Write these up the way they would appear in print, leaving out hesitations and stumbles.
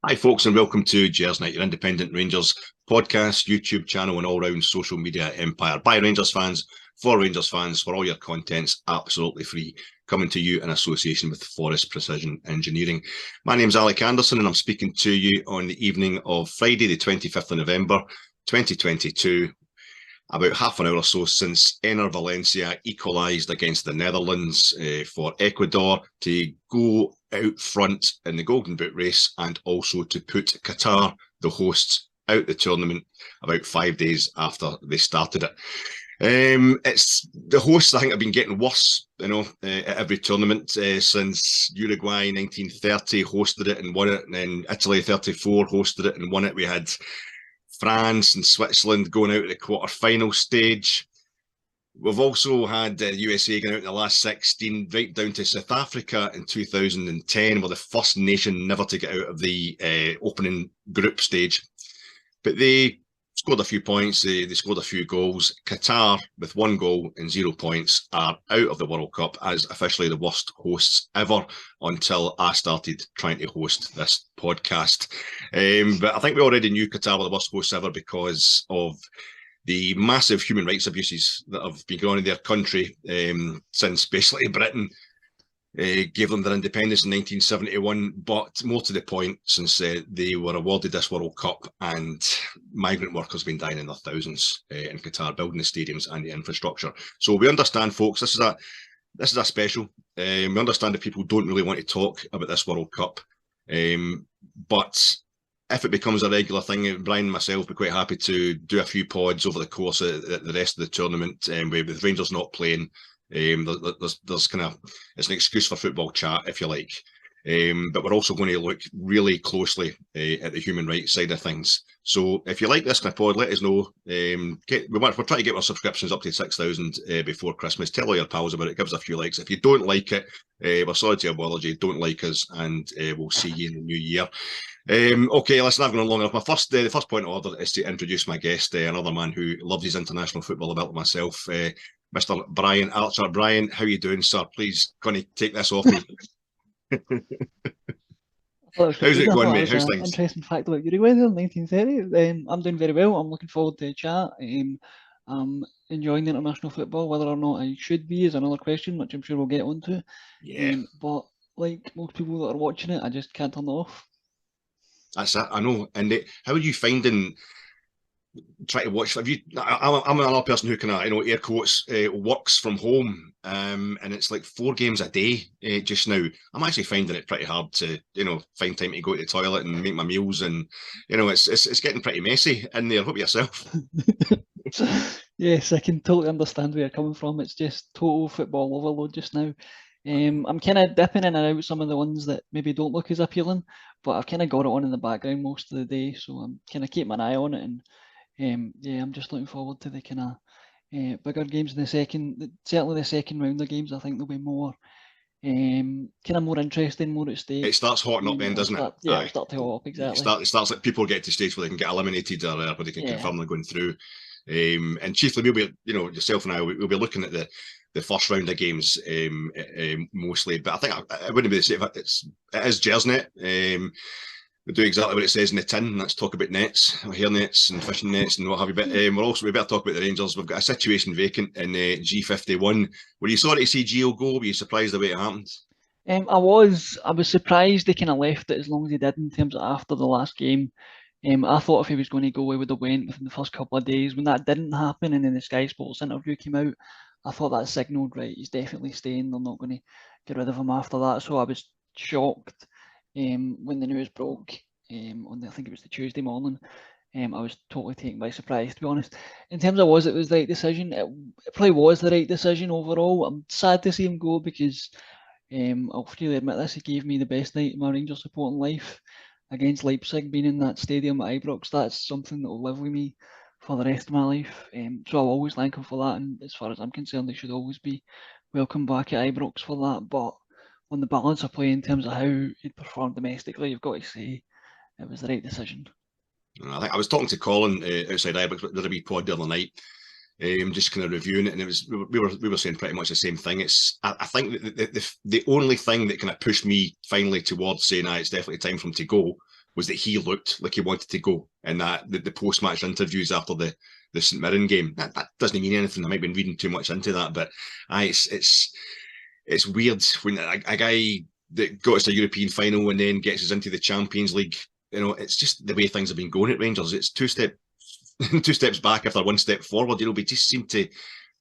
Hi, folks, and welcome to Gersnet, your independent Rangers podcast, YouTube channel, and all-round social media empire. By Rangers fans, for Rangers fans, for all your contents absolutely free. Coming to you in association with Forrest Precision Engineering. My name's Alec Anderson, and I'm speaking to you on the evening of Friday, the 25th of November, 2022. About half an hour or so since Enner Valencia equalised against the Netherlands for Ecuador to go out front in the Golden Boot race and also to put Qatar, the hosts, out the tournament about 5 days after they started it. It's the hosts, I think, have been getting worse, at every tournament since Uruguay 1930 hosted it and won it, and then Italy 34 hosted it and won it. We had France and Switzerland going out at the quarter-final stage. We've also had the USA going out in the last 16, right down to South Africa in 2010. We're the first nation never to get out of the opening group stage. But they scored a few points, they scored a few goals. Qatar, with 1 goal and 0 points, are out of the World Cup as officially the worst hosts ever until I started trying to host this podcast. But I think we already knew Qatar were the worst hosts ever because of the massive human rights abuses that have been going on in their country since basically Britain gave them their independence in 1971, but more to the point, since they were awarded this World Cup and migrant workers have been dying in their thousands in Qatar, building the stadiums and the infrastructure. So we understand, folks, this is a special. We understand that people don't really want to talk about this World Cup, but if it becomes a regular thing, Brian and myself will be quite happy to do a few pods over the course of the rest of the tournament, with Rangers not playing. There's kind of, it's an excuse for football chat, if you like. But we're also going to look really closely at the human rights side of things. So if you like this kind of pod, let us know. We're trying to get our subscriptions up to 6,000 before Christmas. Tell all your pals about it. Give us a few likes. If you don't like it, we're sorry to apology. Don't like us, and we'll see you in the new year. Okay, listen, I've gone on long enough. The first point of order is to introduce my guest, another man who loves his international football a bit like myself, Mr. Brian Archer. Brian, how are you doing, sir? Please, can you take this off me? How's it going, mate? How's things? Interesting fact about Uruguay there, 1930. I'm doing very well. I'm looking forward to the chat. I'm enjoying the international football. Whether or not I should be is another question, which I'm sure we'll get onto. Yeah. But like most people that are watching it, I just can't turn it off. That's it, I know. And how are you finding trying to watch? I'm another person who kind of, air quotes, works from home, and it's like 4 games a day just now. I'm actually finding it pretty hard to, find time to go to the toilet and make my meals, and it's getting pretty messy in there. Hope yourself. Yes, I can totally understand where you're coming from. It's just total football overload just now. I'm kind of dipping in and out some of the ones that maybe don't look as appealing, but I've kind of got it on in the background most of the day, so I'm kind of keeping an eye on it. And I'm just looking forward to the kind of bigger games in certainly the second round of games. I think there'll be more, kind of more interesting, more at stake. It starts hotting up then, doesn't it? Yeah, it'll start to hot up, exactly. It starts like people get to stage where they can get eliminated or where they can confirm they're going through. And chiefly, we'll be, yourself and I, we'll be looking at the first round of games mostly. But I think it wouldn't be the same. It is Gersnet. We do exactly what it says in the tin, and that's talk about nets, hair nets and fishing nets and what have you. But we better talk about the Rangers. We've got a situation vacant in G51. Were you sorry to see Gio go? Were you surprised the way it happened? I was surprised they kind of left it as long as he did in terms of after the last game. I thought if he was going to go, he would have went within the first couple of days. When that didn't happen, and then the Sky Sports interview came out, I thought that signalled, right, he's definitely staying. They're not going to get rid of him after that. So I was shocked when the news broke I think it was the Tuesday morning. I was totally taken by surprise, to be honest. In terms of it was the right decision, it probably was the right decision overall. I'm sad to see him go because I'll freely admit this, he gave me the best night of my Rangers supporting life against Leipzig, being in that stadium at Ibrox. That's something that will live with me for the rest of my life. So I'll always thank him for that, and as far as I'm concerned, he should always be welcome back at Ibrox for that. But on the balance of play, in terms of how he performed domestically, you've got to say it was the right decision. I think I was talking to Colin outside Ibrox, did a wee pod the other night, just kind of reviewing it, and it was we were saying pretty much the same thing. I think the only thing that kind of pushed me finally towards saying it's definitely time for him to go was that he looked like he wanted to go, and that the post-match interviews after the St Mirren game, that doesn't mean anything. I might have been reading too much into that, but it's weird when a guy that got us a European final and then gets us into the Champions League. It's just the way things have been going at Rangers. It's two steps back after one step forward. We just seem to,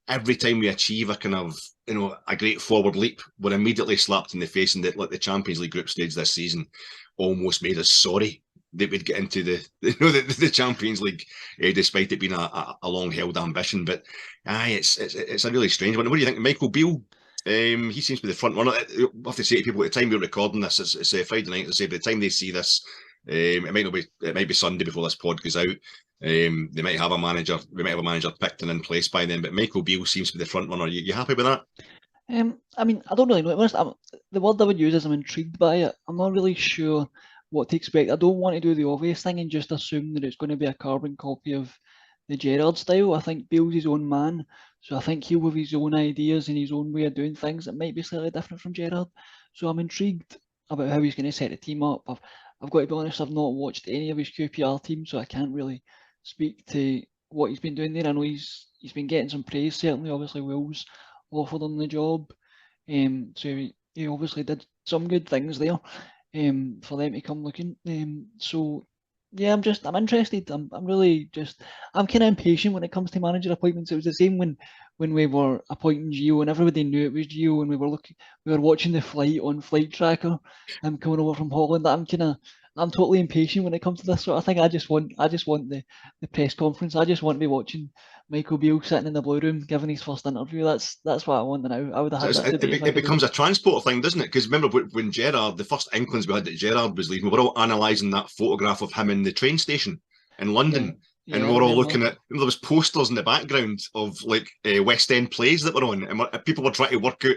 every time we achieve a kind of, a great forward leap, we're immediately slapped in the face, and that, like, the Champions League group stage this season almost made us sorry that we'd get into the Champions League, despite it being a long-held ambition. But it's a really strange one. What do you think, Michael Beale? He seems to be the front runner. I have to say to people, at the time we're recording this, it's Friday night. I say by the time they see this, it might be Sunday before this pod goes out. They might have a manager. We might have a manager picked and in place by then. But Michael Beale seems to be the front runner. You happy with that? I mean, I don't really know. The word I would use is I'm intrigued by it. I'm not really sure what to expect. I don't want to do the obvious thing and just assume that it's going to be a carbon copy of the Gerrard style. I think Bale's his own man, so I think he'll have his own ideas and his own way of doing things that might be slightly different from Gerrard. So I'm intrigued about how he's going to set the team up. I've got to be honest, I've not watched any of his QPR team, so I can't really speak to what he's been doing there. I know he's been getting some praise, certainly. Obviously, Wolves offered him the job, so he obviously did some good things there for them to come looking. So yeah, I'm interested. I'm kind of impatient when it comes to manager appointments. It was the same when we were appointing Gio, and everybody knew it was Gio, and we were watching the flight on Flight Tracker. Coming over from Holland. I'm totally impatient when it comes to this sort of thing. I just want the press conference. I just want to be watching Michael Beale sitting in the blue room giving his first interview. That's what I want now. I would have had that debate. It becomes a transport thing, doesn't it? Because remember when Gerrard, the first inklings we had that Gerrard was leaving, we were all analysing that photograph of him in the train station in London. Yeah. And we're all looking at, there was posters in the background of like West End plays that were on, and people were trying to work out,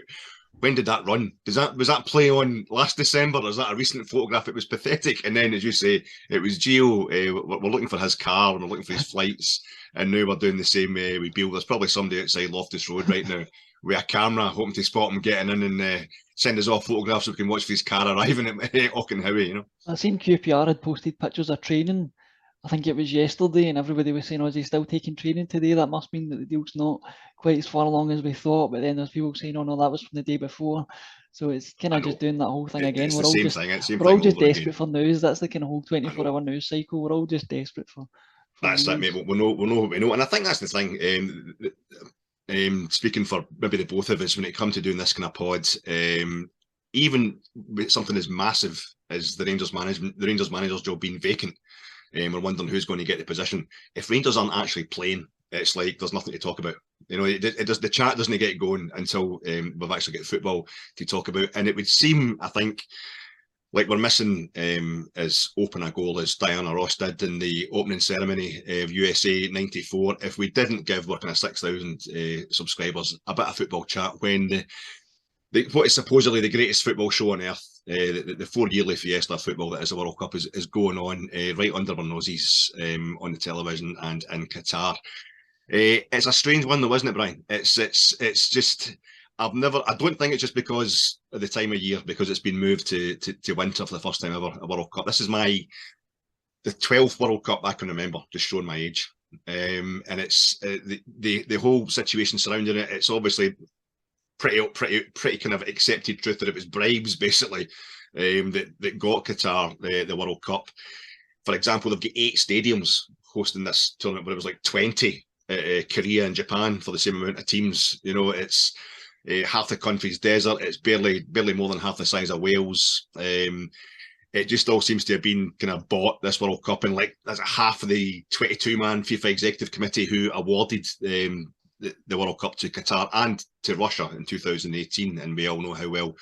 when did that run? Was that play on last December, or is that a recent photograph? It was pathetic. And then, as you say, it was Gio. We're looking for his car, and we're looking for his flights, and now we're doing the same with Beale. There's probably somebody outside Loftus Road right now with a camera, hoping to spot him getting in and send us off photographs so we can watch his car arriving at Auchenhowie. I seen QPR had posted pictures of training. I think it was yesterday, and everybody was saying, is he still taking training today? That must mean that the deal's not quite as far along as we thought. But then there's people saying, no, that was from the day before. So it's kind of just doing that whole thing again. We're all just desperate for news. That's the kind of whole 24-hour news cycle. We're all just desperate for that's that, mate. We'll know what we know. And I think that's the thing. Speaking for maybe the both of us, when it comes to doing this kind of pod, even with something as massive as the Rangers manager's job being vacant, we're wondering who's going to get the position. If Rangers aren't actually playing, it's like there's nothing to talk about. The chat doesn't get going until we've actually got football to talk about. And it would seem, I think, like we're missing as open a goal as Diana Ross did in the opening ceremony of USA '94. If we didn't give our kind of 6,000 subscribers a bit of football chat when what is supposedly the greatest football show on earth, the 4-yearly fiesta of football that is the World Cup, is going on right under our noses on the television and in Qatar. It's a strange one though, isn't it, Brian? It's just, I don't think it's just because of the time of year, because it's been moved to winter for the first time ever, a World Cup. This is the 12th World Cup I can remember, just showing my age. And it's the whole situation surrounding it. It's obviously pretty kind of accepted truth that it was bribes basically that got Qatar the World Cup. For example, they've got 8 stadiums hosting this tournament, but it was like 20 Korea and Japan for the same amount of teams. It's half the country's desert. It's barely more than half the size of Wales. It just all seems to have been kind of bought, this World Cup, and like there's half of the 22-man FIFA Executive Committee who awarded the World Cup to Qatar and to Russia in 2018, and we all know how well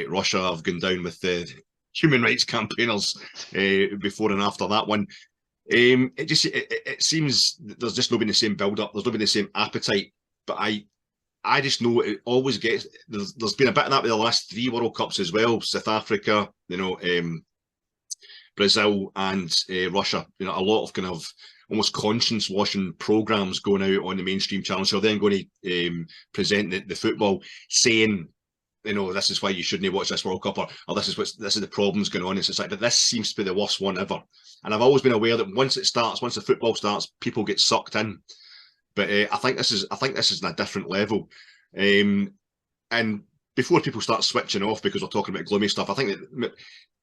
Russia have gone down with the human rights campaigners before and after that one. It seems there's just not been the same build-up, there's not been the same appetite, but I just know it always gets, there's been a bit of that with the last 3 World Cups as well. South Africa, Brazil and Russia, a lot of kind of almost conscience washing programs going out on the mainstream channels. So then going to present the football, saying this is why you shouldn't watch this World Cup, or this is the problems going on in society. But this seems to be the worst one ever. And I've always been aware that once the football starts, people get sucked in. But I think this is on a different level. And before people start switching off because we're talking about gloomy stuff, I think that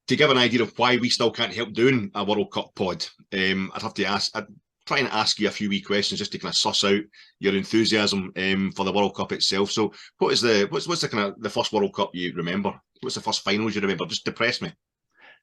to give an idea of why we still can't help doing a World Cup pod, I'd try and ask you a few wee questions just to kind of suss out your enthusiasm for the World Cup itself. So what's the kind of the first World Cup you remember? What's the first finals you remember? Just depress me.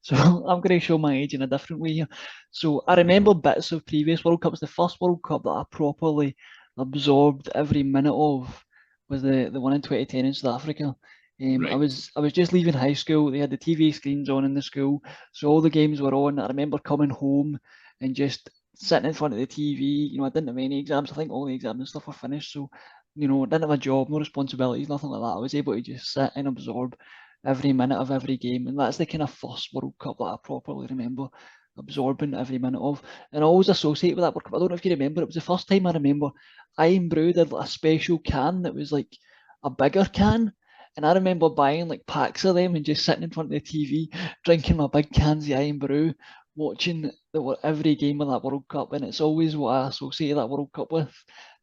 So I'm going to show my age in a different way here. So I remember bits of previous World Cups. The first World Cup that I properly absorbed every minute of was the one in 2010 in South Africa. Right. I was just leaving high school. They had the TV screens on in the school, so all the games were on. I remember coming home and just sitting in front of the TV. I didn't have any exams. I think all the exams and stuff were finished. So, I didn't have a job, no responsibilities, nothing like that. I was able to just sit and absorb every minute of every game. And that's the kind of first World Cup that I properly remember absorbing every minute of. And I always associate with that World Cup. I don't know if you remember, it was the first time I remember Iron Brew did a special can that was like a bigger can. And I remember buying like packs of them and just sitting in front of the TV, drinking my big cans of Iron Brew, watching every game of that World Cup. And it's always what I associate that World Cup with,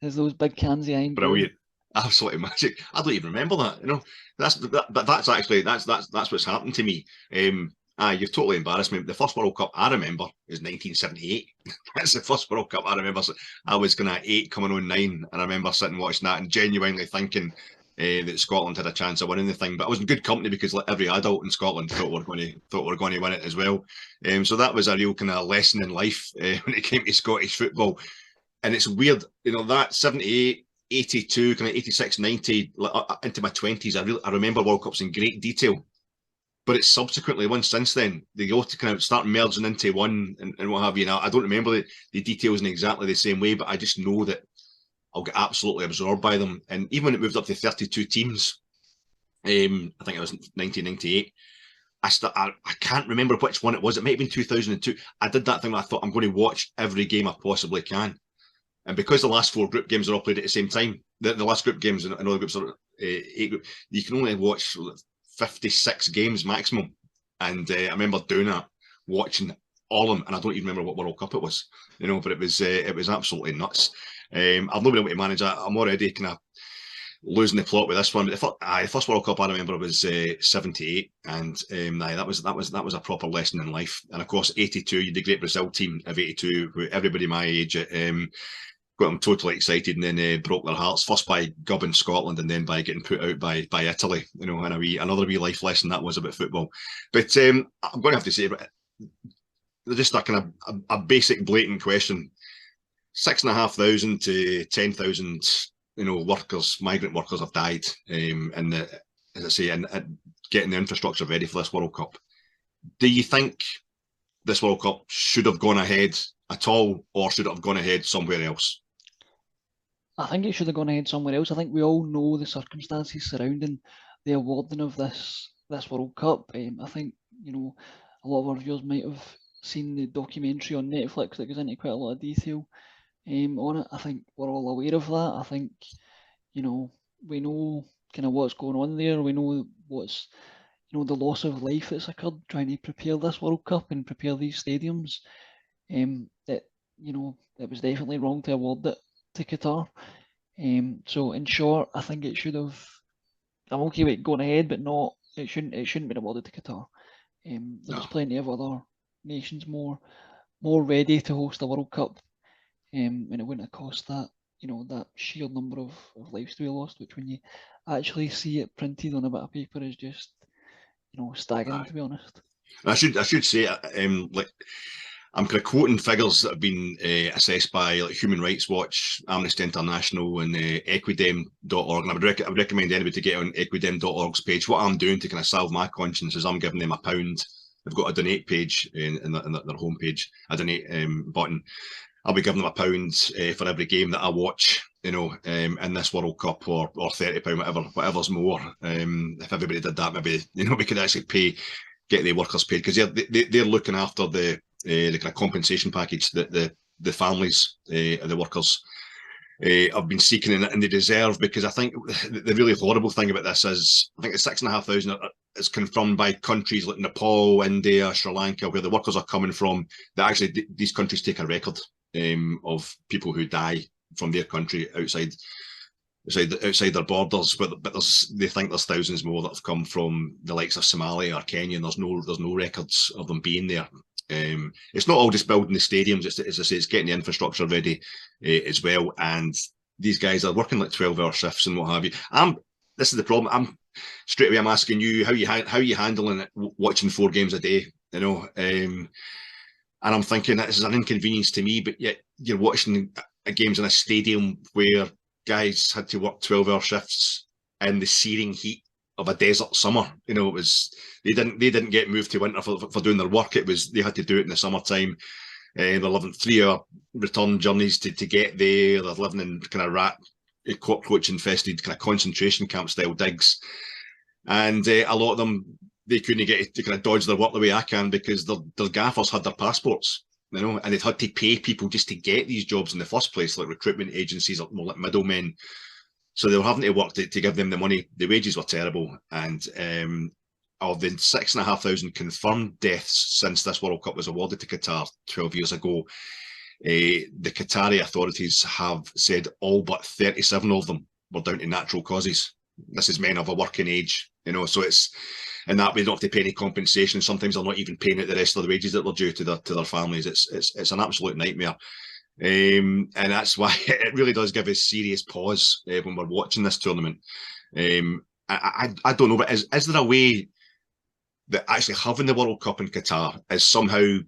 is those big cans of Iron Brew. Brilliant. Absolutely magic. I don't even remember that. That's what's happened to me. You've totally embarrassed me. The first World Cup I remember is 1978. That's the first World Cup I remember. I was kind of 8, coming on 9, and I remember sitting watching that and genuinely thinking that Scotland had a chance of winning the thing. But I was in good company because like every adult in Scotland thought we were going to win it as well. So that was a real kind of lesson in life when it came to Scottish football. And it's weird, that 78. 82, kind of 86, 90, into my 20s, I remember World Cups in great detail. But it's subsequently, one since then, they go to kind of start merging into one and what have you. Now, I don't remember the details in exactly the same way, but I just know that I'll get absolutely absorbed by them. And even when it moved up to 32 teams, I think it was 1998, I can't remember which one it was. It might have been 2002. I did that thing where I thought I'm going to watch every game I possibly can. And because the last 4 group games are all played at the same time, the last group games and all the groups are 8 groups, you can only watch 56 games maximum. And I remember doing that, watching all of them, and I don't even remember what World Cup it was, but it was absolutely nuts. I've not been able to manage that. I'm already kind of losing the plot with this one. But the first World Cup I remember was 78, and that was a proper lesson in life. And of course, 82, you had the great Brazil team of 82, who everybody my age got them totally excited, and then broke their hearts, first by gubbing Scotland and then by getting put out by Italy, and another wee life lesson that was about football. But I'm going to have to say, just a kind of a basic blatant question: 6,500 to 10,000 migrant workers have died as I say, in getting the infrastructure ready for this World Cup. Do you think this World Cup should have gone ahead at all, or should it have gone ahead somewhere else? I think it should have gone ahead somewhere else. I think we all know the circumstances surrounding the awarding of this World Cup. I think, a lot of our viewers might have seen the documentary on Netflix that goes into quite a lot of detail on it. I think we're all aware of that. I think, we know kind of what's going on there. We know what's, the loss of life that's occurred trying to prepare this World Cup and prepare these stadiums. That, it was definitely wrong to award it to Qatar. So in short, I think it should have. I'm okay with it going ahead, but it shouldn't be awarded to Qatar. There's plenty of other nations more ready to host a World Cup, and it wouldn't have cost that that sheer number of lives to be lost, which when you actually see it printed on a bit of paper is just staggering, to be honest. I should say, I'm kind of quoting figures that have been assessed by Human Rights Watch, Amnesty International, and Equidem.org. And I would recommend anybody to get on Equidem.org's page. What I'm doing to kind of salve my conscience is I'm giving them £1. They've got a donate page in their homepage, a donate button. I'll be giving them £1 for every game that I watch, in this World Cup, or £30, whatever's more. If everybody did that, maybe we could actually get the workers paid, because they're looking after the kind of compensation package that the families of the workers I've been seeking and they deserve, because I think the really horrible thing about this is I think the 6,500 is confirmed by countries like Nepal, India, Sri Lanka, where the workers are coming from. That actually these countries take a record of people who die from their country outside their borders, but they think there's thousands more that have come from the likes of Somalia or Kenya, and there's no records of them being there. It's not all just building the stadiums. It's, as I say, it's getting the infrastructure ready as well. And these guys are working like 12-hour shifts and what have you. This is the problem. I'm asking you how you handling it, watching 4 games a day. And I'm thinking this is an inconvenience to me, but yet you're watching games in a stadium where guys had to work 12-hour shifts in the searing heat of a desert summer. It was they didn't get moved to winter for doing their work. It was they had to do it in the summertime. They're living 3-hour return journeys to get there. They're living in kind of cockroach infested kind of concentration camp style digs, and a lot of them they couldn't get to kind of dodge their work the way I can, because their gaffers had their passports. And they'd had to pay people just to get these jobs in the first place, like recruitment agencies or more like middlemen. So they were having to work to give them the money. The wages were terrible. And of the 6,500 confirmed deaths since this World Cup was awarded to Qatar 12 years ago, the Qatari authorities have said all but 37 of them were down to natural causes. This is men of a working age, so it's, and that way they don't have to pay any compensation. Sometimes they're not even paying out the rest of the wages that they're due to their families. It's an absolute nightmare. And that's why it really does give us serious pause when we're watching this tournament. I don't know, but is there a way that actually having the World Cup in Qatar is somehow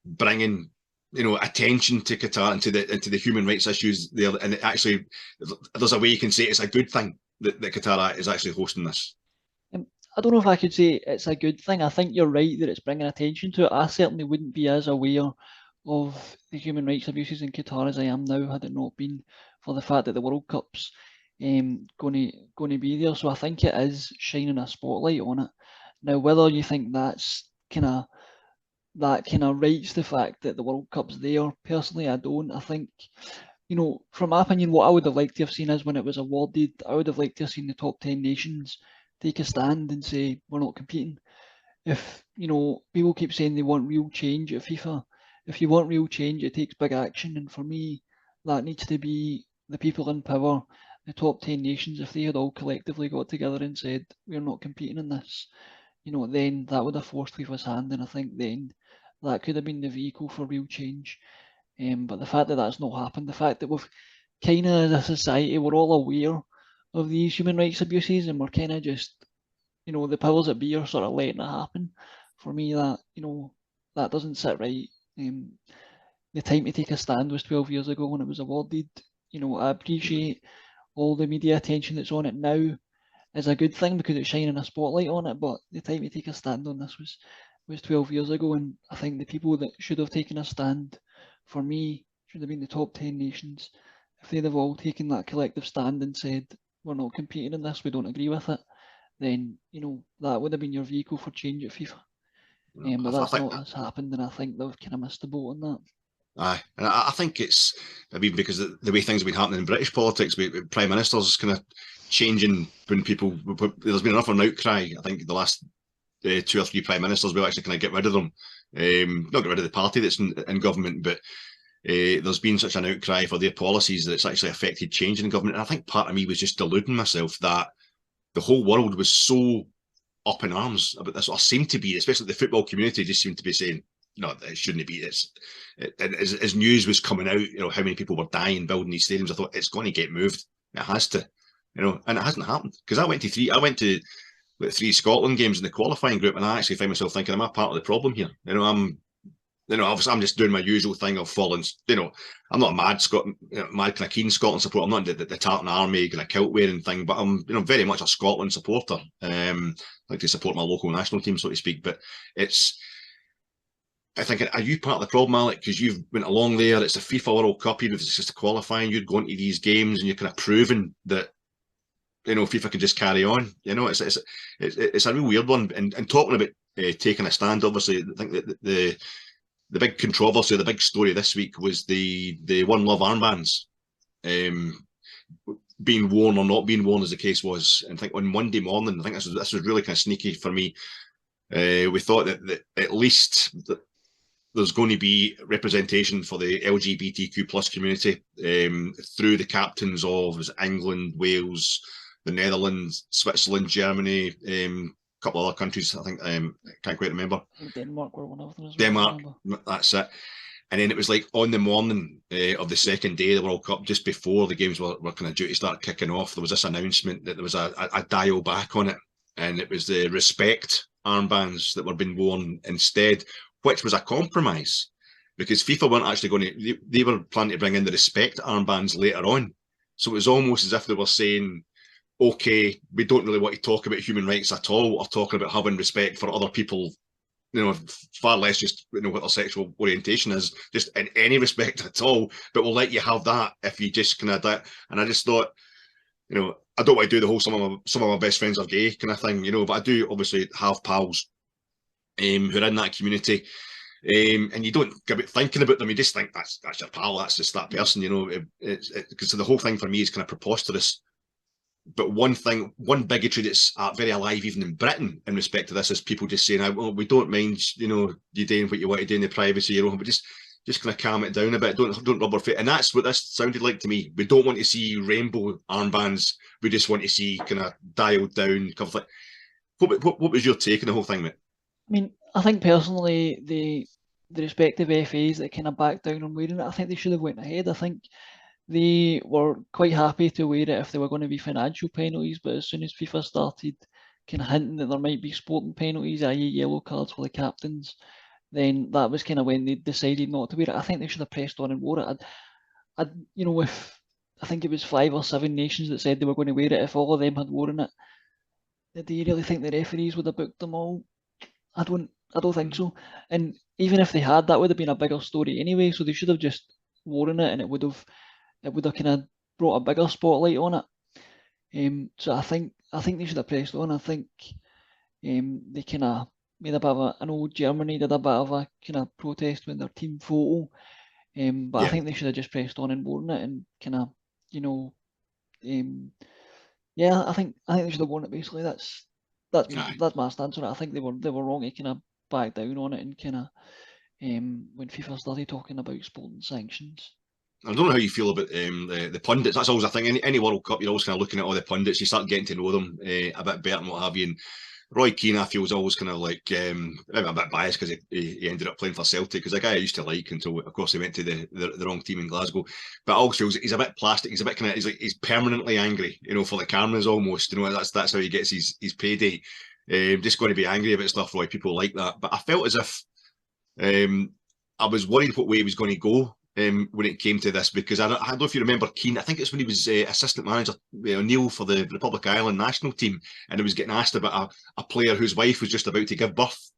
bringing attention to Qatar and to the human rights issues there, and actually there's a way you can say it's a good thing that Qatar is actually hosting this? I don't know if I could say it's a good thing. I think you're right that it's bringing attention to it. I certainly wouldn't be as aware of the human rights abuses in Qatar as I am now, had it not been for the fact that the World Cup's going to be there. So I think it is shining a spotlight on it. Now, whether you think that kind of rights the fact that the World Cup's there, personally, I don't. I think, from my opinion, what I would have liked to have seen is when it was awarded, I would have liked to have seen the top 10 nations take a stand and say, we're not competing. If, people keep saying they want real change at FIFA, if you want real change, it takes big action. And for me, that needs to be the people in power, the top 10 nations. If they had all collectively got together and said, we're not competing in this, then that would have forced FIFA's hand. And I think then that could have been the vehicle for real change. But the fact that that's not happened, the fact that we've kind of, as a society, we're all aware of these human rights abuses, and we're kind of just, the powers that be are sort of letting it happen. For me, that, that doesn't sit right. The time to take a stand was 12 years ago when it was awarded. I appreciate all the media attention that's on it now is a good thing because it's shining a spotlight on it, but the time to take a stand on this was 12 years ago, and I think the people that should have taken a stand, for me, should have been the top 10 nations. If they'd have all taken that collective stand and said, we're not competing in this, we don't agree with it, then, that would have been your vehicle for change at FIFA. But that's not what's happened, and I think they've kind of missed the boat on that. Aye, and I think it's maybe because the way things have been happening in British politics, with prime ministers kind of changing when people. There's been enough of an outcry. I think the last 2 or 3 prime ministers will actually kind of get rid of them, not get rid of the party that's in government, but there's been such an outcry for their policies that it's actually affected change in government. And I think part of me was just deluding myself that the whole world was so up in arms about this, or seemed to be, especially the football community just seemed to be saying, no, it shouldn't be. As news was coming out, how many people were dying building these stadiums, I thought it's going to get moved. It has to, and it hasn't happened. Because I went to like 3 Scotland games in the qualifying group, and I actually find myself thinking, am I part of the problem here? Obviously I'm just doing my usual thing of following. I'm not a mad kind of keen Scotland supporter. I'm not the tartan army kind of kilt wearing thing, but I'm very much a Scotland supporter. Like to support my local national team, so to speak. But I think, are you part of the problem, Alec? Because you've went along there. It's a FIFA World Cup, even if it's just a qualifying. You're going to these games and you're kind of proving that FIFA can just carry on. It's a real weird one. And talking about taking a stand, obviously, I think that the big controversy, the big story this week was the One Love armbands. being worn or not being worn, as the case was. And I think on Monday morning, I think this was really kind of sneaky for me. We thought that at least there's going to be representation for the LGBTQ plus community through the captains of England, Wales, the Netherlands, Switzerland, Germany, a couple of other countries. I think I can't quite remember. I think Denmark were one of them as well. Denmark, that's it. And then it was like on the morning of the second day of the World Cup, just before the games were kind of due to start kicking off, there was this announcement that there was a dial back on it, and it was the respect armbands that were being worn instead, which was a compromise because FIFA weren't actually going to, they were planning to bring in the respect armbands later on. So it was almost as if they were saying, okay, we don't really want to talk about human rights at all. We're talking about having respect for other people, far less just what their sexual orientation is, just in any respect at all. But we'll let you have that if you just kind of that. And I just thought, I don't want to do the whole some of my best friends are gay kind of thing, but I do obviously have pals who are in that community. And you don't give it thinking about them. You just think that's your pal. That's just that person. Because the whole thing for me is kind of preposterous. But one bigotry that's very alive even in Britain in respect to this is people just saying, well, we don't mind, you doing what you want to do in the privacy, but just kind of calm it down a bit. Don't rub our feet. And that's what this sounded like to me. We don't want to see rainbow armbands. We just want to see kind of dialed down conflict. What was your take on the whole thing, mate? I mean, I think personally, the respective FAs that kind of backed down on wearing it, I think they should have went ahead. I think they were quite happy to wear it if there were going to be financial penalties, but as soon as FIFA started kind of hinting that there might be sporting penalties, i.e. yellow cards for the captains, then that was kind of when they decided not to wear it. I think they should have pressed on and wore it. If I think it was 5 or 7 nations that said they were going to wear it, if all of them had worn it, do you really think the referees would have booked them all? I don't think so. And even if they had, that would have been a bigger story anyway. So they should have just worn it, and it would have kind of brought a bigger spotlight on it. So I think they should have pressed on. I think they kind of made a bit of I know Germany did a bit of a kind of protest with their team photo. But I think they should have just pressed on and worn it and kind of, I think they should have worn it basically. That's my stance on it. I think they were wrong to kind of back down on it and kind of when FIFA started talking about sporting sanctions. I don't know how you feel about the pundits. That's always a thing. Any World Cup, you're always kind of looking at all the pundits. You start getting to know them a bit better and what have you. And Roy Keane, I feel, was always kind of like maybe a bit biased because he ended up playing for Celtic, because a guy I used to like until, of course, he went to the wrong team in Glasgow. But also, he's a bit plastic. He's a bit kind of he's permanently angry, for the cameras almost. That's how he gets his payday. Just going to be angry about stuff, Roy. People like that. But I felt as if I was worried what way he was going to go. When it came to this, because I don't know if you remember Keane. I think it's when he was assistant manager Neil for the Republic of Ireland national team, and he was getting asked about a player whose wife was just about to give birth.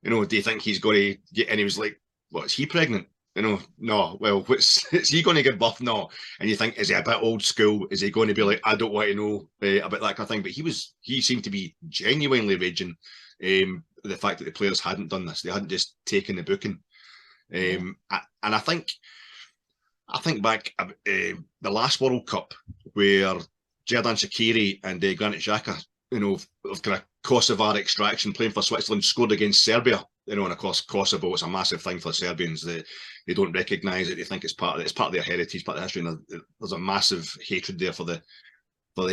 Do you think he's going to get? And he was like, "What, is he pregnant?" No. Well, is he going to give birth? No. And you think, is he a bit old school? Is he going to be like, I don't want to know about that kind of thing? But he seemed to be genuinely raging the fact that the players hadn't done this. They hadn't just taken the booking. And I think back the last World Cup where Xherdan Shaqiri and Granit Xhaka, of kind of Kosovar extraction, playing for Switzerland, scored against Serbia. And of course, Kosovo is a massive thing for Serbians. They don't recognise it. They think it's part of their heritage, part of their history. And there's a massive hatred there for the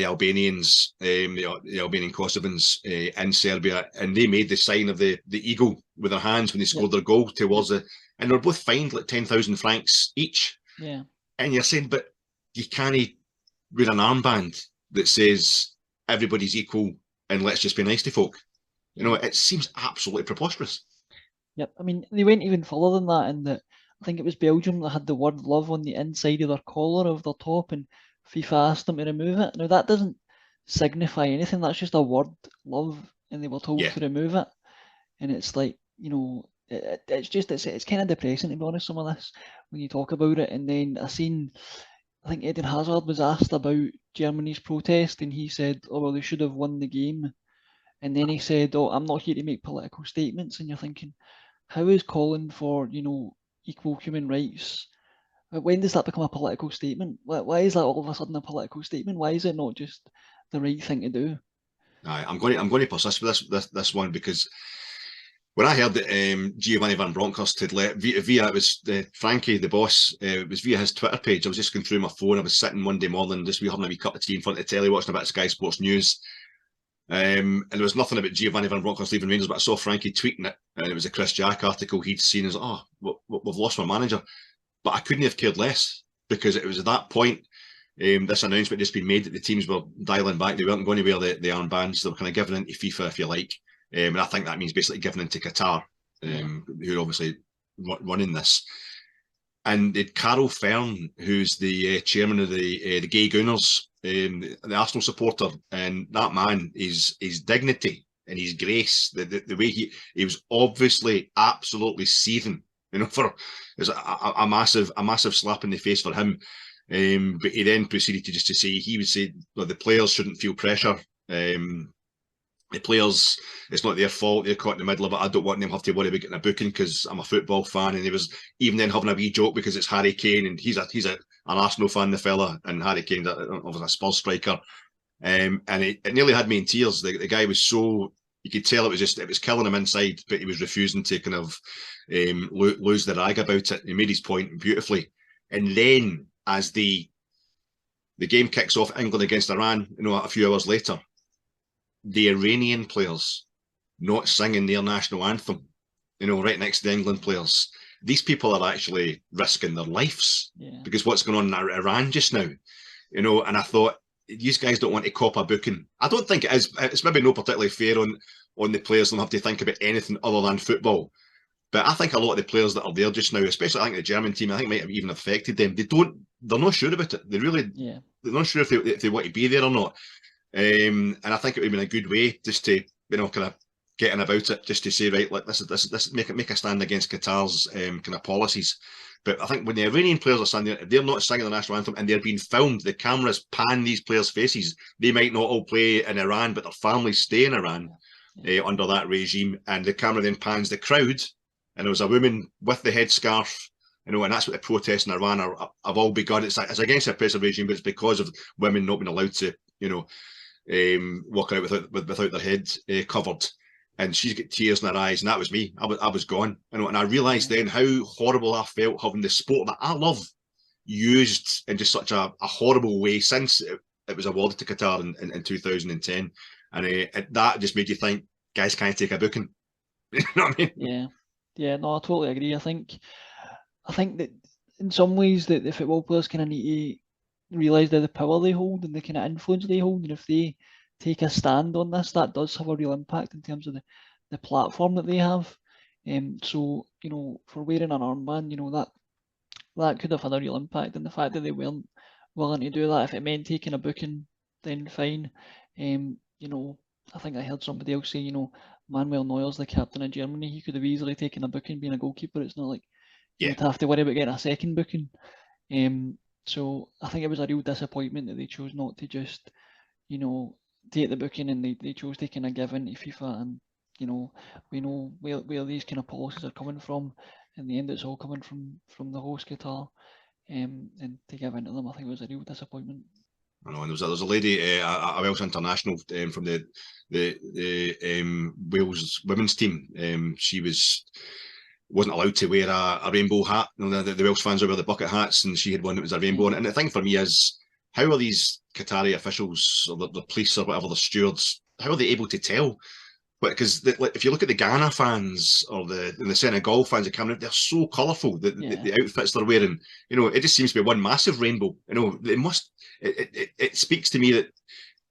Albanians, the Albanian Kosovans in Serbia, and they made the sign of the eagle with their hands when they scored their goal towards and they were both fined like 10,000 francs each. Yeah. And you're saying, but you can't wear an armband that says everybody's equal and let's just be nice to folk. It seems absolutely preposterous. Yep. I mean, they went even further than that in that I think it was Belgium that had the word love on the inside of their collar of their top, and FIFA asked them to remove it. Now, that doesn't signify anything. That's just a word, love, and they were told to remove it. And it's like, it's kind of depressing, to be honest, some of this, when you talk about it. And then I think Eden Hazard was asked about Germany's protest, and he said, oh, well, they should have won the game. And then he said, oh, I'm not here to make political statements. And you're thinking, how is calling for, equal human rights When does that become a political statement? Why is that all of a sudden a political statement? Why is it not just the right thing to do? I'm going to persist with this one, because when I heard that Giovanni Van Bronckhorst had let via it was Frankie, the boss, it was via his Twitter page. I was just going through my phone. I was sitting Monday morning, just having a wee cup of tea in front of the telly, watching a bit of Sky Sports News. And there was nothing about Giovanni Van Bronckhorst leaving Rangers, but I saw Frankie tweeting it, and it was a Chris Jack article he'd seen as, we've lost our manager. But I couldn't have cared less, because it was at that point this announcement had just been made that the teams were dialing back. They weren't going to wear the armbands. They were kind of giving in to FIFA, if you like. And I think that means basically giving in to Qatar, who are obviously running this. And Carol Fern, who's the chairman of the Gay Gooners, the Arsenal supporter, and that man, his dignity and his grace, the way he was obviously absolutely seething, for it was a massive slap in the face for him. But he then proceeded to say, he would say, well, the players shouldn't feel pressure. The players, it's not their fault. They're caught in the middle of it. I don't want them to have to worry about getting a booking because I'm a football fan. And he was even then having a wee joke because it's Harry Kane and he's an Arsenal fan, the fella, and Harry Kane's obviously a Spurs striker. And it nearly had me in tears. The guy was so, you could tell it was killing him inside, but he was refusing to kind of lose the rag about it. He made his point beautifully. And then as the game kicks off, England against Iran, a few hours later, the Iranian players not singing their national anthem, right next to the England players. These people are actually risking their lives because what's going on in Iran just now, and I thought, these guys don't want to cop a booking. I don't think it is. It's maybe not particularly fair on the players. They don't have to think about anything other than football. But I think a lot of the players that are there just now, especially I think the German team, I think might have even affected them. They're not sure about it. They're not sure if they want to be there or not. And I think it would have been a good way just to, kind of get in about it, just to say, right, like this make a stand against Qatar's kind of policies. But I think when the Iranian players are standing there, if they're not singing the national anthem and they're being filmed, the cameras pan these players' faces. They might not all play in Iran, but their families stay in Iran under that regime. And the camera then pans the crowd, and there was a woman with the headscarf, and that's what the protests in Iran have all begun. It's against the oppressive regime, but it's because of women not being allowed to, walk out without their head covered. And she's got tears in her eyes, and that was me. I was gone, and I realised then how horrible I felt having the sport that I love used in just such a horrible way since it was awarded to Qatar in 2010, and that just made you think, guys can't take a booking. You know what I mean? Yeah, no, I totally agree. I think that in some ways that the football players kind of need to realise the power they hold and the kind of influence they hold, and if they take a stand on this, that does have a real impact in terms of the platform that they have. So, for wearing an armband, that could have had a real impact, and the fact that they weren't willing to do that, if it meant taking a booking, then fine. I think I heard somebody else say, Manuel Neuer's the captain of Germany. He could have easily taken a booking being a goalkeeper. It's not like you would have to worry about getting a second booking. So I think it was a real disappointment that they chose not to just, take the booking, and they chose to kind of give in to FIFA. And we know where these kind of policies are coming from. In the end, it's all coming from the host Qatar, and to give in to them, I think it was a real disappointment. I know, and there was a lady, a Welsh international from the Wales women's team. She wasn't allowed to wear a rainbow hat. The Welsh fans wear the bucket hats, and she had one that was a rainbow. And the thing for me is, how are these Qatari officials, or the police, or whatever, the stewards, how are they able to tell? Because if you look at the Ghana fans or the Senegal fans that come out, they're so colourful. The outfits they're wearing, it just seems to be one massive rainbow. They must. It speaks to me that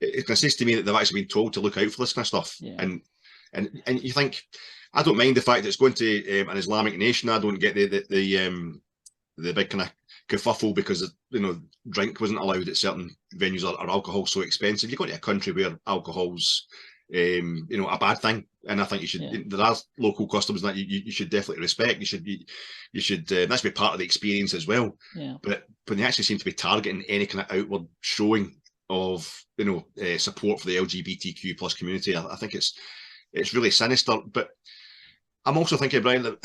it says to me that they've actually been told to look out for this kind of stuff. And you think, I don't mind the fact that it's going to an Islamic nation. I don't get the big kind of kerfuffle because drink wasn't allowed at certain venues, or alcohol so expensive. You go to a country where alcohol's a bad thing, and I think you should. There are local customs that you should definitely respect. You should. That's be part of the experience as well. But when they actually seem to be targeting any kind of outward showing of support for the LGBTQ plus community, I think it's really sinister. But I'm also thinking, Brian, that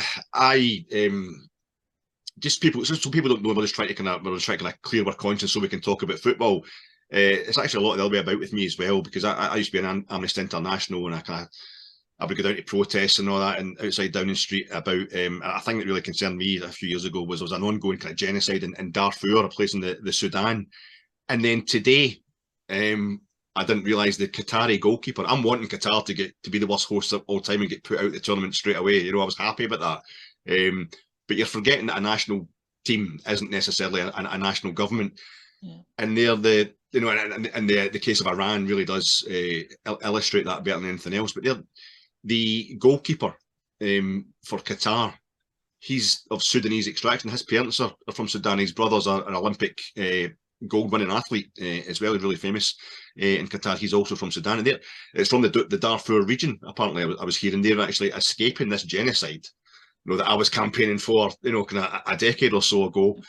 just people, so people don't know, we're just trying to kind of clear our conscience so we can talk about football. It's actually a lot of the other way about with me as well, because I used to be an Amnesty International, and I would go down to protests and all that, and outside Downing Street about a thing that really concerned me a few years ago was there was an ongoing kind of genocide in Darfur, a place in the Sudan. And then today, I didn't realise the Qatari goalkeeper. I'm wanting Qatar to be the worst host of all time and get put out the tournament straight away. You know, I was happy about that. But you're forgetting that a national team isn't necessarily a national government. Yeah. And they're the case of Iran really does illustrate that better than anything else. But they're the goalkeeper for Qatar. He's of Sudanese extraction. His parents are from Sudan. His brother's an Olympic gold-winning athlete as well. He's really famous in Qatar. He's also from Sudan. And it's from the Darfur region. Apparently, I was hearing they're actually escaping this genocide, that I was campaigning for, kind of a decade or so ago.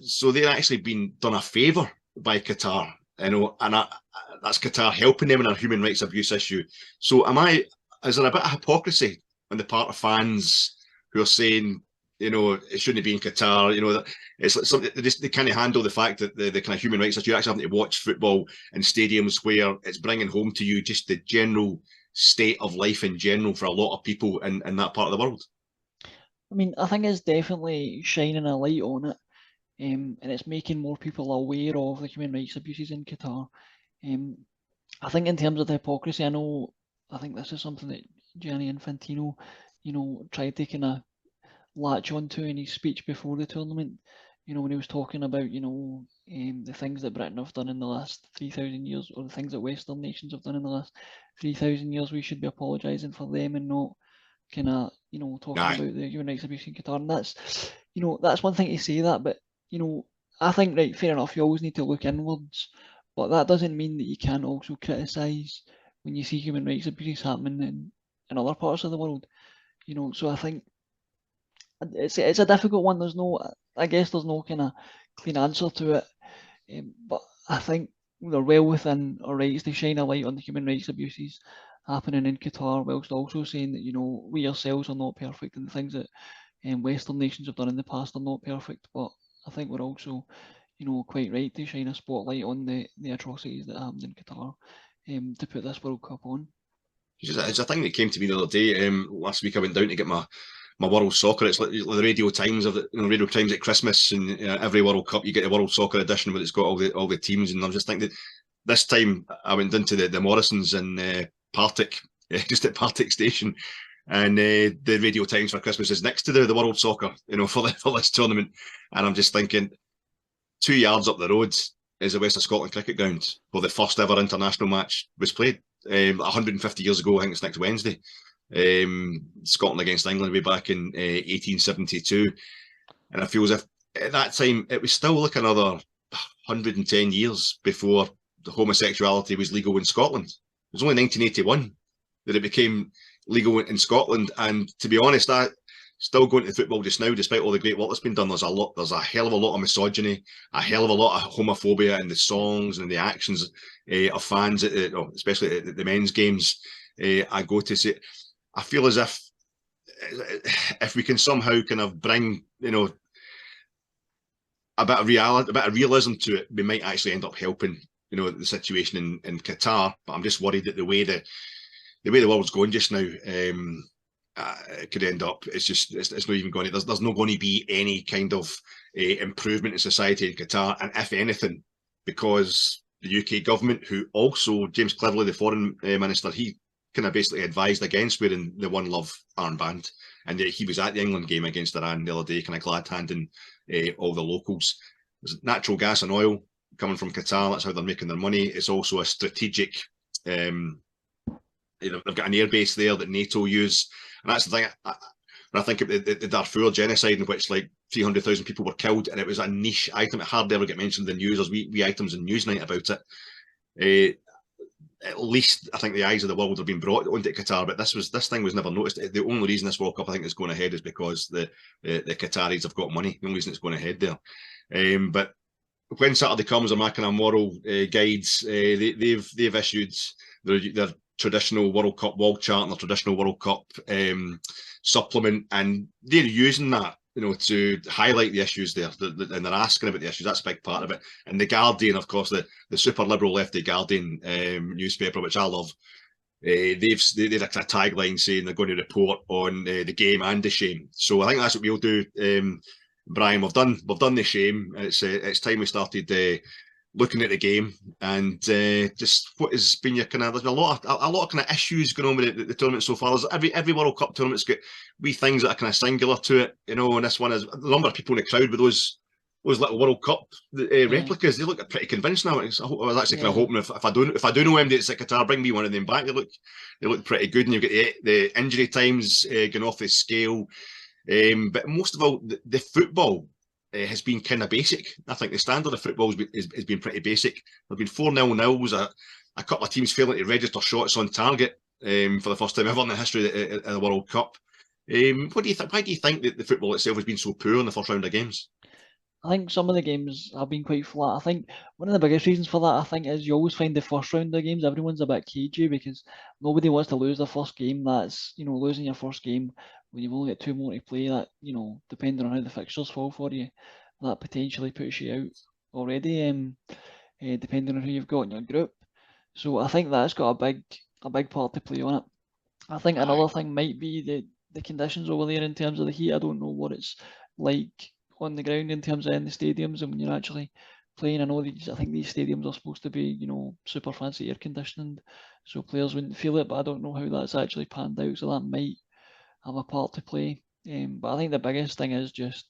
So they're actually been done a favour by Qatar, and that's Qatar helping them in a human rights abuse issue. So is there a bit of hypocrisy on the part of fans who are saying, it shouldn't be in Qatar, that it's like something they can't handle the fact that the kind of human rights issue, you're actually having to watch football in stadiums where it's bringing home to you just the general state of life in general for a lot of people in that part of the world? I mean, I think it's definitely shining a light on it, and it's making more people aware of the human rights abuses in Qatar. I think in terms of the hypocrisy, I think this is something that Gianni Infantino, tried to kind of latch onto in his speech before the tournament. When he was talking about, the things that Britain have done in the last 3,000 years, or the things that Western nations have done in the last 3,000 years, we should be apologising for them and not kind of, talking about the human rights abuse in Qatar. And that's one thing to say that, but, I think, right, fair enough, you always need to look inwards, but that doesn't mean that you can't also criticise when you see human rights abuses happening in other parts of the world. So I think it's a difficult one. I guess there's no kind of clean answer to it, but I think they're well within our rights to shine a light on the human rights abuses happening in Qatar, whilst also saying that we ourselves are not perfect, and the things that Western nations have done in the past are not perfect. But I think we're also, quite right to shine a spotlight on the atrocities that happened in Qatar, to put this World Cup on. It's a thing that came to me the other day. Last week I went down to get my World Soccer. It's like the Radio Times of Radio Times at Christmas, and every World Cup you get the World Soccer edition where it's got all the teams. And I'm just thinking that this time I went into the Morrisons in Partick, just at Partick Station, and the Radio Times for Christmas is next to the World Soccer, for this tournament. And I'm just thinking, 2 yards up the road is the West of Scotland cricket ground where the first ever international match was played 150 years ago. I think it's next Wednesday. Scotland against England way back in 1872, and I feel as if at that time it was still like another 110 years before the homosexuality was legal in Scotland. It was only 1981 that it became legal in Scotland, and to be honest, I still going to football just now, despite all the great work that's been done, there's a hell of a lot of misogyny, a hell of a lot of homophobia in the songs and the actions of fans, especially at the men's games I go to see. I feel as if we can somehow kind of bring, a bit of reality, a bit of realism to it, we might actually end up helping, the situation in Qatar. But I'm just worried that the way the world's going just now, it could end up. It's not even going to. There's not going to be any kind of improvement in society in Qatar, and if anything, because the UK government, who also James Cleverly, the foreign minister, he kind of basically advised against wearing the One Love armband, and he was at the England game against Iran the other day, kind of glad handing all the locals. There's natural gas and oil coming from Qatar. That's how they're making their money. It's also a strategic. They've got an air base there that NATO use, and that's the thing. When I think of the Darfur genocide, in which like 300,000 people were killed, and it was a niche item, it hardly ever get mentioned in the news. There's wee items in Newsnight about it. At least I think the eyes of the world have been brought onto Qatar, but this thing was never noticed. The only reason this World Cup I think is going ahead is because the Qataris have got money. The only reason it's going ahead there. But when Saturday comes, on my kind of moral guides, they've issued their traditional World Cup wall chart and their traditional World Cup supplement, and they're using that to highlight the issues there, and they're asking about the issues. That's a big part of it. And the Guardian, of course, the super liberal lefty Guardian newspaper, which I love, they've a kind of tagline saying they're going to report on the game and the shame. So I think that's what we'll do, Brian. We've done the shame. It's time we started looking at the game and just what has been your kind of. There's been a lot of kind of issues going on with the tournament so far. There's every World Cup tournament's got wee things that are kind of singular to it, and this one is the number of people in the crowd with those little World Cup replicas. They look pretty convinced now. I was actually kind of hoping if I do know anybody that's at Qatar, bring me one of them back. They look pretty good, and you've got the injury times going off the scale. But most of all, the football has been kind of basic. I think the standard of football has been pretty basic. There have been 4-0 nils, a couple of teams failing to register shots on target for the first time ever in the history of the World Cup. What do you think? Why do you think that the football itself has been so poor in the first round of games? I think some of the games have been quite flat. I think one of the biggest reasons for that, I think, is you always find the first round of games, everyone's a bit cagey because nobody wants to lose their first game. That's, losing your first game when you've only got 2 more to play, that, depending on how the fixtures fall for you, that potentially puts you out already, depending on who you've got in your group. So I think that's got a big part to play on it. I think another thing might be the conditions over there in terms of the heat. I don't know what it's like on the ground in terms of in the stadiums and when you're actually playing. I think these stadiums are supposed to be, super fancy air conditioned, so players wouldn't feel it, but I don't know how that's actually panned out, so that might have a part to play. But I think the biggest thing is just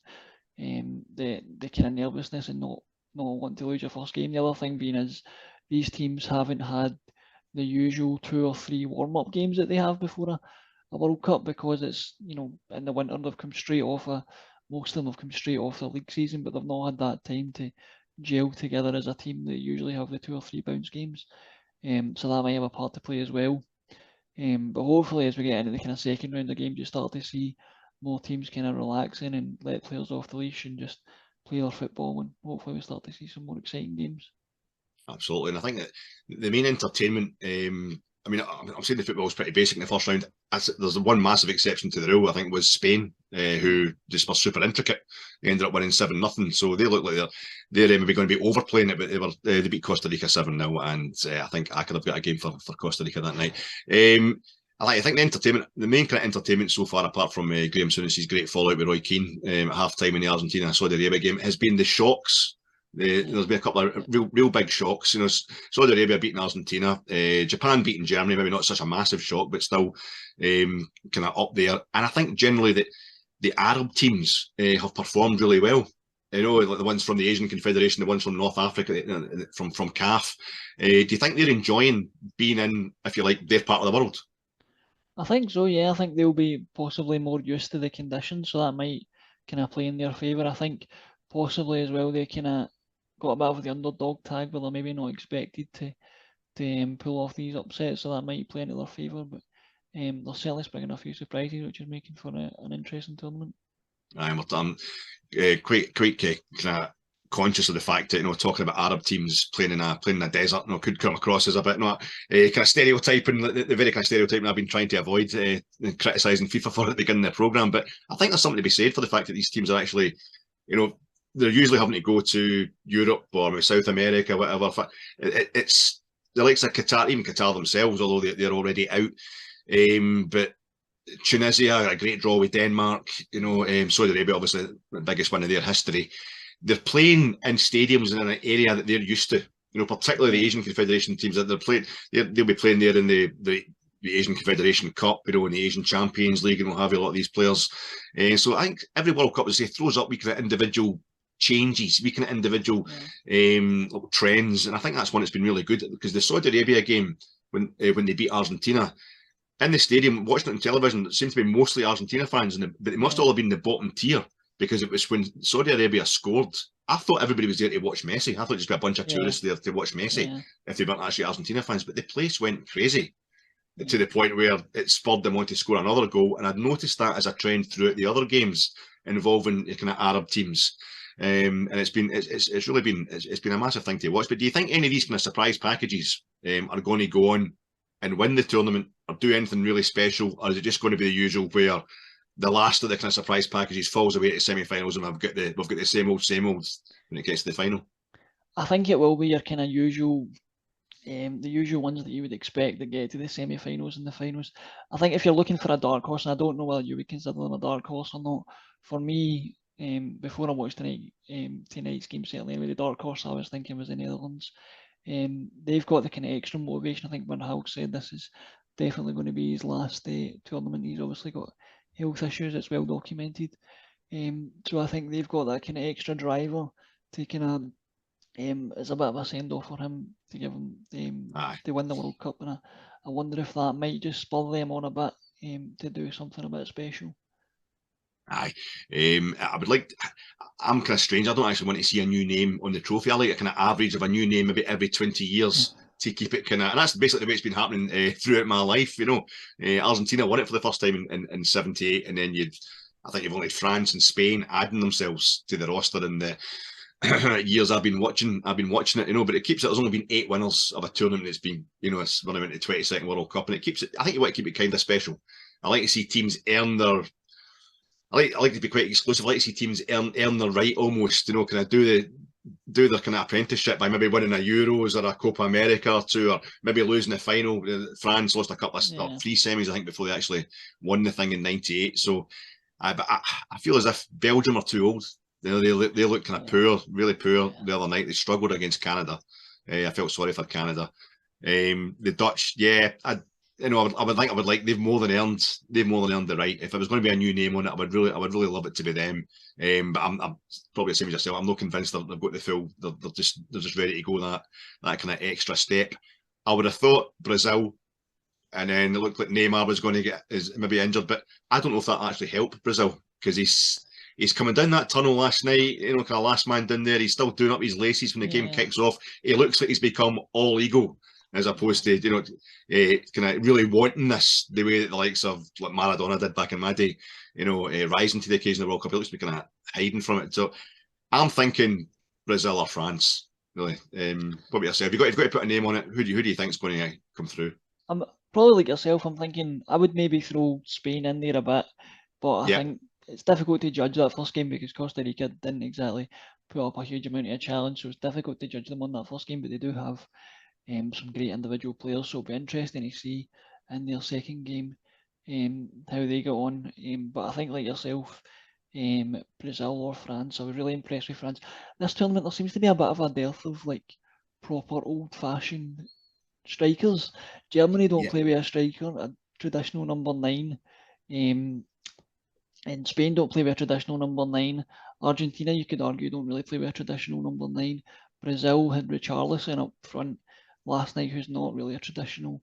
the kind of nervousness and not wanting to lose your first game. The other thing being is these teams haven't had the usual 2 or 3 warm-up games that they have before a World Cup, because it's, in the winter they've come straight off most of them have come straight off the league season, but they've not had that time to gel together as a team that usually have the 2 or 3 bounce games. So that might have a part to play as well. But hopefully as we get into the kind of second round of games, you start to see more teams kind of relaxing and let players off the leash and just play their football, and hopefully we start to see some more exciting games. Absolutely, and I think that the main entertainment, I'm saying the football was pretty basic in the first round. There's one massive exception to the rule, I think, was Spain, who just were super intricate. They ended up winning 7-0, so they look like they're maybe going to be overplaying it, but they beat Costa Rica 7-0, and I think I could have got a game for Costa Rica that night. I think the main kind of entertainment so far, apart from Graham Souness's great fallout with Roy Keane at half-time in the Argentina-Saudi Arabia game, has been the shocks. There's been a couple of real big shocks. Saudi Arabia beating Argentina, Japan beating Germany, maybe not such a massive shock, but still kind of up there. And I think generally that the Arab teams have performed really well. Like the ones from the Asian Confederation, the ones from North Africa, from CAF. Do you think they're enjoying being in, if you like, their part of the world? I think so, yeah. I think they'll be possibly more used to the conditions, so that might kind of play in their favour. I think possibly as well they kind of got a bit of the underdog tag, where they're maybe not expected to pull off these upsets, so that might play into their favour. But they're certainly springing a few surprises, which is making for an interesting tournament. I'm quite kind of conscious of the fact that talking about Arab teams playing in a desert could come across as a bit kind of stereotyping, the very kind of stereotyping I've been trying to avoid criticising FIFA for at the beginning of the programme. But I think there's something to be said for the fact that these teams are actually, they're usually having to go to Europe or South America, whatever. It's the likes of Qatar, even Qatar themselves, although they're already out. But Tunisia, a great draw with Denmark. Saudi Arabia, obviously the biggest win of their history. They're playing in stadiums in an area that they're used to. Particularly the Asian Confederation teams that they're playing. They'll be playing there in the Asian Confederation Cup, in the Asian Champions League, and we'll have a lot of these players. So I think every World Cup, as they throws up, we kind of individual changes, we kind of individual trends, and I think that's one that's been really good, because the Saudi Arabia game, when they beat Argentina in the stadium, watching it on television, it seems to be mostly Argentina fans, but it must all have been the bottom tier, because it was when Saudi Arabia scored. I thought everybody was there to watch Messi. I thought it'd just be a bunch of tourists there to watch Messi if they weren't actually Argentina fans. But the place went crazy to the point where it spurred them on to score another goal. And I'd noticed that as a trend throughout the other games involving kind of Arab teams. And it's been a massive thing to watch. But do you think any of these kind of surprise packages are going to go on and win the tournament or do anything really special, or is it just going to be the usual where the last of the kind of surprise packages falls away to semi-finals, and we've got the same old when it gets to the final? I think it will be your kind of usual, the usual ones that you would expect that get to the semi-finals and the finals. I think if you're looking for a dark horse, and I don't know whether you would consider them a dark horse or not, for me, before I watched tonight's game, certainly anyway, the dark horse I was thinking was the Netherlands. They've got the kind of extra motivation. I think Van Gaal said this is definitely going to be his last tournament. He's obviously got health issues, it's well documented. So I think they've got that kind of extra driver to kind of, it's a bit of a send off for him to give him to win the World Cup, and I wonder if that might just spur them on a bit to do something a bit special. Aye, I would like. I'm kind of strange. I don't actually want to see a new name on the trophy. I like a kind of average of a new name maybe every 20 years to keep it kind of. And that's basically the way it's been happening throughout my life. You know, Argentina won it for the first time in '78, and then I think you've only had France and Spain adding themselves to the roster in the years I've been watching it. You know, but it keeps it. There's only been 8 winners of a tournament that's been, you know, it's running into 22nd World Cup, and it keeps it. I think you want to keep it kind of special. I like to see teams earn their. I like to be quite exclusive. I like to see teams earn their right almost, you know, kind of do their kind of apprenticeship by maybe winning a Euros or a Copa America or two, or maybe losing the final. France lost a couple of 3 semis, I think, before they actually won the thing in '98. So, but I feel as if Belgium are too old. You know, they look kind of poor, really poor the other night. They struggled against Canada. I felt sorry for Canada. The Dutch, I would like they've more than earned the right. If it was going to be a new name on it, I would really love it to be them. But I'm probably the same as yourself. I'm not convinced they've got the full. They're just ready to go that kind of extra step. I would have thought Brazil, and then it looked like Neymar was going to get maybe injured, but I don't know if that actually helped Brazil, because he's coming down that tunnel last night, you know, kind of last man down there. He's still doing up his laces when the game kicks off. He looks like he's become all ego, as opposed to, you know, kind of really wanting this the way that the likes of like Maradona did back in my day, you know, rising to the occasion of the World Cup. He looks to be kind of hiding from it. So I'm thinking Brazil or France, really. What about yourself? You've got to put a name on it. Who do you think is going to come through? I'm probably like yourself. I'm thinking I would maybe throw Spain in there a bit, but I think it's difficult to judge that first game because Costa Rica didn't exactly put up a huge amount of challenge, so it's difficult to judge them on that first game. But they do have some great individual players, so it'll be interesting to see in their second game how they go on. But I think, like yourself, Brazil or France, I was really impressed with France. This tournament, there seems to be a bit of a dearth of like proper old-fashioned strikers. Germany don't play with a striker, a traditional number 9. And Spain don't play with a traditional number 9. Argentina, you could argue, don't really play with a traditional number 9. Brazil had Richarlison up front last night, who's not really a traditional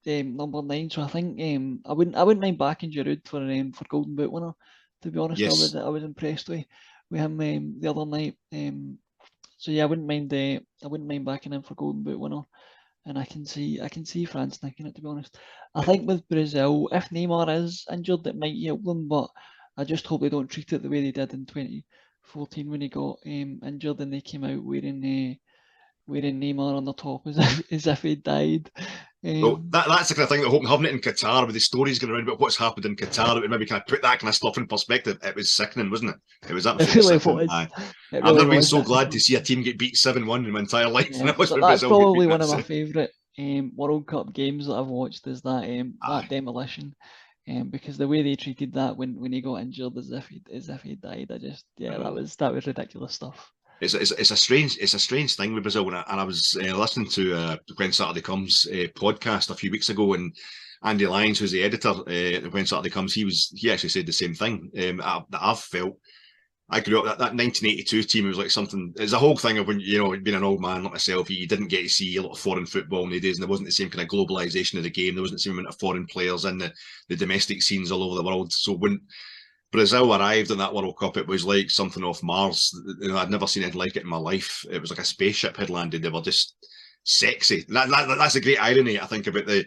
number 9. So I think I wouldn't mind backing Giroud for Golden Boot winner. To be honest, I was impressed with him the other night. So yeah, I wouldn't mind backing him for Golden Boot winner. And I can see France nicking it, to be honest. I think with Brazil, if Neymar is injured, it might help them, but I just hope they don't treat it the way they did in 2014 when he got injured and they came out wearing Neymar on the top as if he died. Well, that's the kind of thing that I hope having it in Qatar, with the stories going around about what's happened in Qatar, it would maybe kind of put that kind of stuff in perspective. It was sickening, wasn't it? It was absolutely sickening. I've never been so glad to see a team get beat 7-1 in my entire life. Yeah, that's probably one of my favourite World Cup games that I've watched, is that demolition. Because the way they treated that when he got injured as if he died, that was ridiculous stuff. It's a strange thing with Brazil, and I was listening to When Saturday Comes podcast a few weeks ago, and Andy Lyons, who's the editor at When Saturday Comes, he actually said the same thing that I've felt. I grew up that 1982 team. It was like something. It's a whole thing of when, you know, being an old man like myself, you didn't get to see a lot of foreign football in the days, and there wasn't the same kind of globalization of the game. There wasn't the same amount of foreign players in the domestic scenes all over the world. So when Brazil arrived in that World Cup, it was like something off Mars. You know, I'd never seen anything like it in my life. It was like a spaceship had landed. They were just sexy. That's a great irony, I think, about the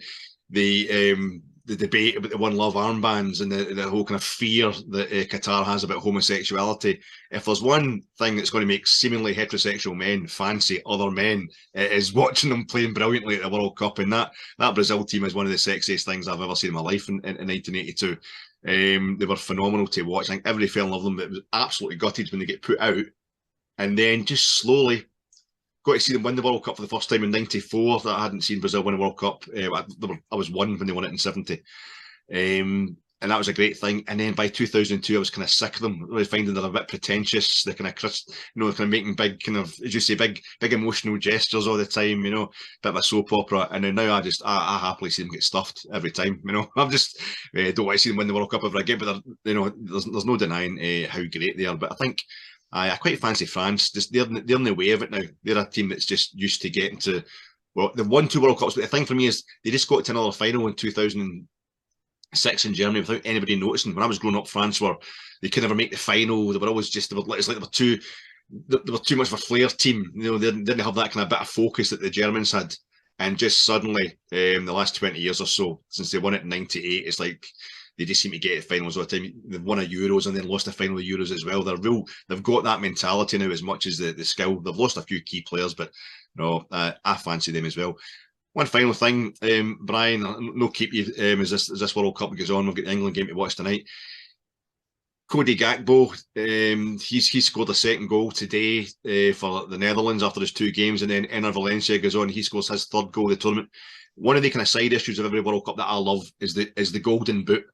debate about the One Love armbands and the whole kind of fear that Qatar has about homosexuality. If there's one thing that's going to make seemingly heterosexual men fancy other men, it is watching them playing brilliantly at the World Cup. And that Brazil team is one of the sexiest things I've ever seen in my life in 1982. They were phenomenal to watch. I think everybody fell in love with them. It was absolutely gutted when they get put out, and then just slowly got to see them win the World Cup for the first time in '94. That I hadn't seen Brazil win a World Cup. I was one when they won it in '70. And that was a great thing. And then by 2002, I was kind of sick of them. Really finding they're a bit pretentious. They're kind of, kind of making big, kind of, as you say, big emotional gestures all the time. Bit of a soap opera. And then now I happily see them get stuffed every time. I'm just don't want to see them win the World Cup ever again. But there's no denying how great they are. But I think I quite fancy France. Just they're in the way of it now. They're a team that's just used to getting to. Well, they've won 2 World Cups, but the thing for me is they just got to another final in 2006 in Germany without anybody noticing. When I was growing up, France they could never make the final. They were always just it's like they were too much of a flair team. They didn't have that kind of bit of focus that the Germans had. And just suddenly, the last 20 years or so, since they won it in '98, it's like they just seem to get to finals all the time. They've won a Euros and then lost a final of Euros as well. They've got that mentality now as much as the skill. They've lost a few key players, but I fancy them as well. One final thing, Brian, no keep you as this World Cup goes on. We've got the England game to watch tonight. Cody Gakpo, he scored a second goal today for the Netherlands after his 2 games, and then Enner Valencia goes on. He scores his 3rd goal of the tournament. One of the kind of side issues of every World Cup that I love is the golden boot.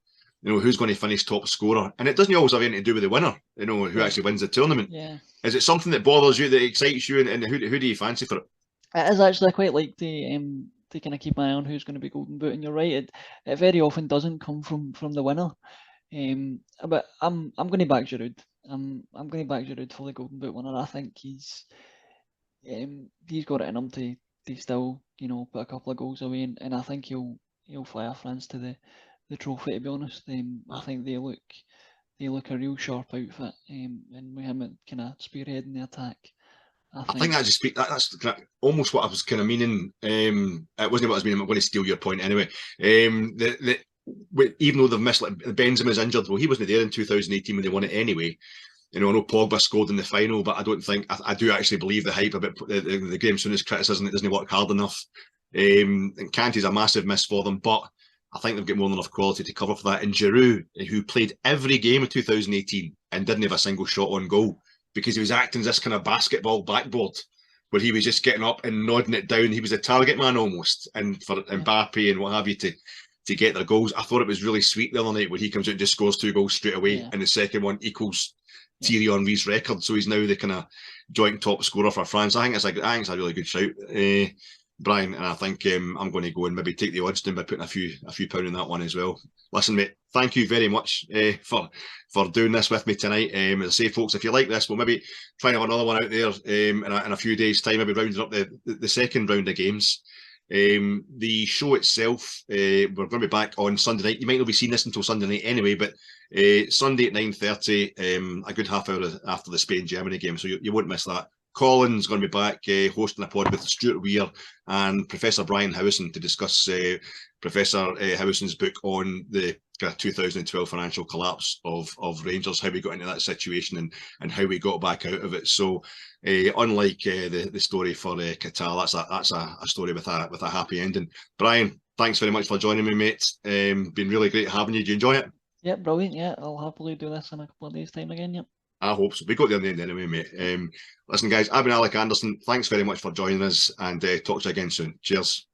Who's going to finish top scorer, and it doesn't always have anything to do with the winner. Who actually wins the tournament. Yeah. Is it something that bothers you, that excites you, and who do you fancy for it? It is actually. I quite like to kind of keep an eye on who's going to be golden boot. And you're right, it very often doesn't come from the winner. But I'm going to back Giroud. I'm going to back Giroud for the golden boot winner. I think he's got it in him to still put a couple of goals away, and I think he'll fly France to the trophy. To be honest, I think they look a real sharp outfit, and with him kind of spearheading the attack. I think that's almost what I was kind of meaning. It wasn't what I was meaning. I'm going to steal your point anyway. Even though they've missed, like Benzema's injured, well, he wasn't there in 2018 when they won it anyway. I know Pogba scored in the final, but I don't think I do actually believe the hype about the Graham Souness criticism. It doesn't work hard enough. And Kante's a massive miss for them, but I think they've got more than enough quality to cover for that. And Giroud, who played every game of 2018 and didn't have a single shot on goal, because he was acting as this kind of basketball backboard where he was just getting up and nodding it down. He was a target man almost, and for Mbappe and what have you to get their goals. I thought it was really sweet the other night when he comes out and just scores 2 goals straight away, and the second one equals Thierry Henry's record. So he's now the kind of joint top scorer for France. I think it's a really good shout, Brian, and I think I'm going to go and maybe take the odds down by putting a few pound in that one as well. Listen, mate, thank you very much for doing this with me tonight. As I say, folks, if you like this, we'll maybe try and have another one out there in a few days' time, maybe rounding up the second round of games. The show itself, we're going to be back on Sunday night. You might not be seeing this until Sunday night anyway, but Sunday at 9:30, a good half hour after the Spain-Germany game, so you won't miss that. Colin's going to be back hosting a pod with Stuart Weir and Professor Brian Howison to discuss Professor Howison's book on the 2012 financial collapse of Rangers, how we got into that situation and how we got back out of it. So unlike the story for Qatar, that's a story with a happy ending. Brian, thanks very much for joining me, mate. Been really great having you. Did you enjoy it? Yeah, brilliant. Yeah, I'll happily do this in a couple of days' time again. Yep. I hope so. We got there in the end anyway, mate. Listen, guys, I've been Alec Anderson. Thanks very much for joining us, and talk to you again soon. Cheers.